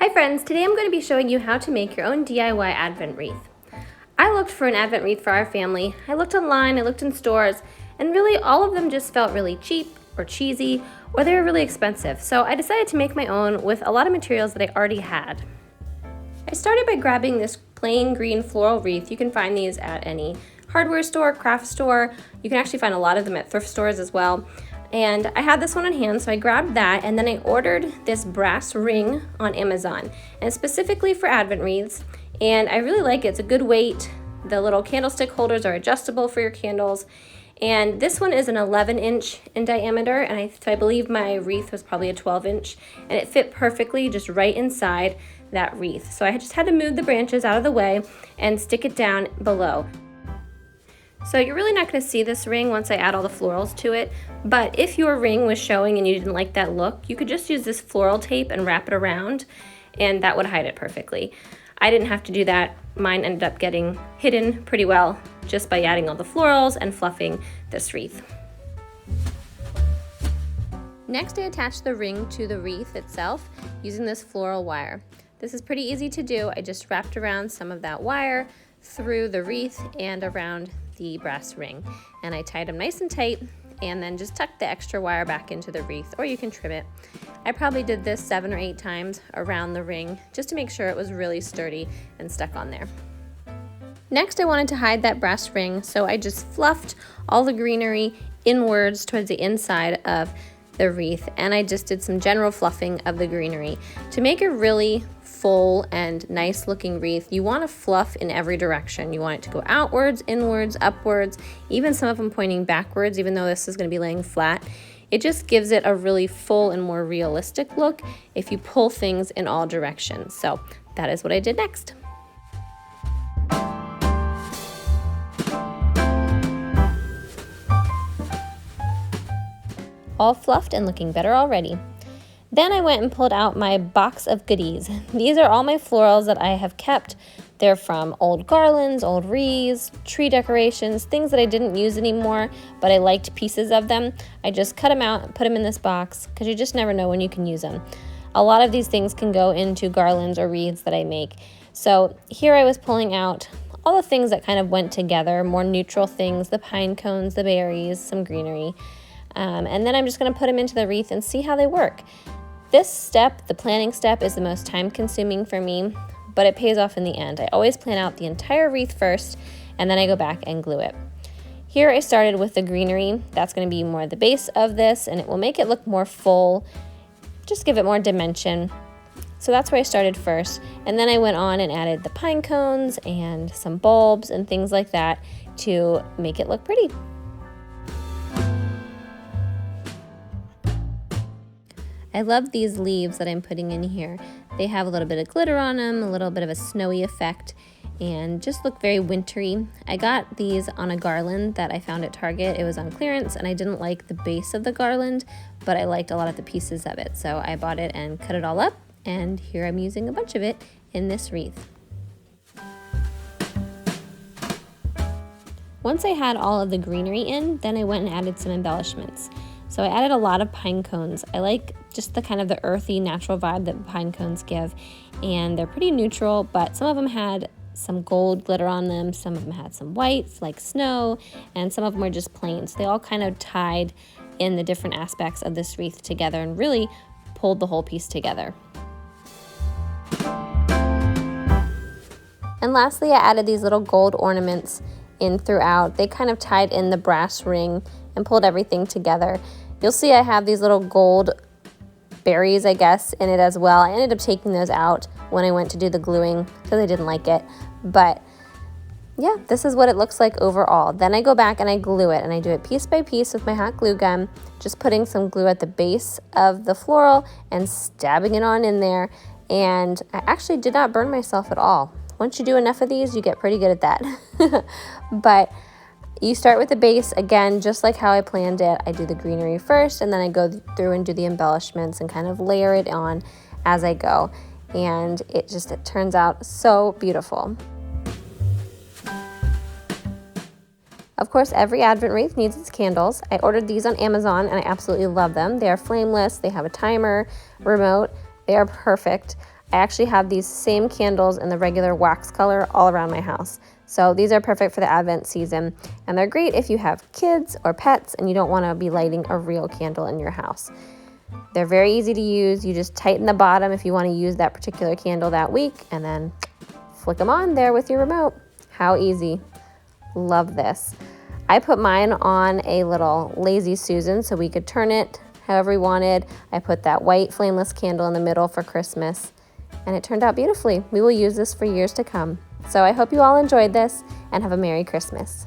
Hi friends, today I'm going to be showing you how to make your own DIY Advent wreath. I looked for an Advent wreath for our family. I looked online, I looked in stores, and really all of them just felt really cheap or cheesy, or they were really expensive. So I decided to make my own with a lot of materials that I already had. I started by grabbing this plain green floral wreath. You can find these at any hardware store, craft store. You can actually find a lot of them at thrift stores as well. And I had this one on hand, so I grabbed that, and then I ordered this brass ring on Amazon, and it's specifically for Advent wreaths, and I really like it. It's a good weight. The little candlestick holders are adjustable for your candles, and this one is an 11-inch in diameter, and I believe my wreath was probably a 12-inch, and it fit perfectly just right inside that wreath. So I just had to move the branches out of the way and stick it down below. So you're really not going to see this ring once I add all the florals to it, but if your ring was showing and you didn't like that look, you could just use this floral tape and wrap it around, and that would hide it perfectly. I didn't have to do that. Mine ended up getting hidden pretty well just by adding all the florals and fluffing this wreath. Next, I attached the ring to the wreath itself using this floral wire. This is pretty easy to do. I just wrapped around some of that wire through the wreath and around the brass ring, and I tied them nice and tight and then just tucked the extra wire back into the wreath, or you can trim it. I probably did this 7 or 8 times around the ring just to make sure it was really sturdy and stuck on there. Next, I wanted to hide that brass ring, so I just fluffed all the greenery inwards towards the inside of the wreath, and I just did some general fluffing of the greenery. To make a really full and nice looking wreath, you want to fluff in every direction. You want it to go outwards, inwards, upwards, even some of them pointing backwards, even though this is going to be laying flat. It just gives it a really full and more realistic look if you pull things in all directions. So that is what I did next. All fluffed and looking better already. Then I went and pulled out my box of goodies. These are all my florals that I have kept. They're from old garlands, old wreaths, tree decorations, things that I didn't use anymore, but I liked pieces of them. I just cut them out and put them in this box because you just never know when you can use them. A lot of these things can go into garlands or wreaths that I make. So here I was pulling out all the things that kind of went together, more neutral things, the pine cones, the berries, some greenery. And then I'm just going to put them into the wreath and see how they work. This step, the planning step, is the most time consuming for me, but it pays off in the end. I always plan out the entire wreath first, and then I go back and glue it. Here I started with the greenery. That's going to be more the base of this, and it will make it look more full, just give it more dimension. So that's where I started first, and then I went on and added the pine cones and some bulbs and things like that to make it look pretty. I love these leaves that I'm putting in here. They have a little bit of glitter on them, a little bit of a snowy effect, and just look very wintry. I got these on a garland that I found at Target. It was on clearance, and I didn't like the base of the garland, but I liked a lot of the pieces of it. So I bought it and cut it all up, and here I'm using a bunch of it in this wreath. Once I had all of the greenery in, then I went and added some embellishments. So I added a lot of pine cones. I like just the kind of the earthy, natural vibe that pine cones give. And they're pretty neutral, but some of them had some gold glitter on them. Some of them had some whites, like snow, and some of them were just plain. So they all kind of tied in the different aspects of this wreath together and really pulled the whole piece together. And lastly, I added these little gold ornaments in throughout. They kind of tied in the brass ring and pulled everything together. You'll see I have these little gold berries, I guess, in it as well. I ended up taking those out when I went to do the gluing because I didn't like it. But yeah, this is what it looks like overall. Then I go back and I glue it, and I do it piece by piece with my hot glue gun, just putting some glue at the base of the floral and stabbing it on in there. And I actually did not burn myself at all. Once you do enough of these, you get pretty good at that. But you start with the base, again, just like how I planned it. I do the greenery first, and then I go through and do the embellishments and kind of layer it on as I go. And it turns out so beautiful. Of course, every Advent wreath needs its candles. I ordered these on Amazon, and I absolutely love them. They are flameless, they have a timer, remote, they are perfect. I actually have these same candles in the regular wax color all around my house. So these are perfect for the Advent season, and they're great if you have kids or pets and you don't want to be lighting a real candle in your house. They're very easy to use. You just tighten the bottom if you want to use that particular candle that week, and then flick them on there with your remote. How easy. Love this. I put mine on a little Lazy Susan so we could turn it however we wanted. I put that white flameless candle in the middle for Christmas, and it turned out beautifully. We will use this for years to come. So I hope you all enjoyed this and have a Merry Christmas.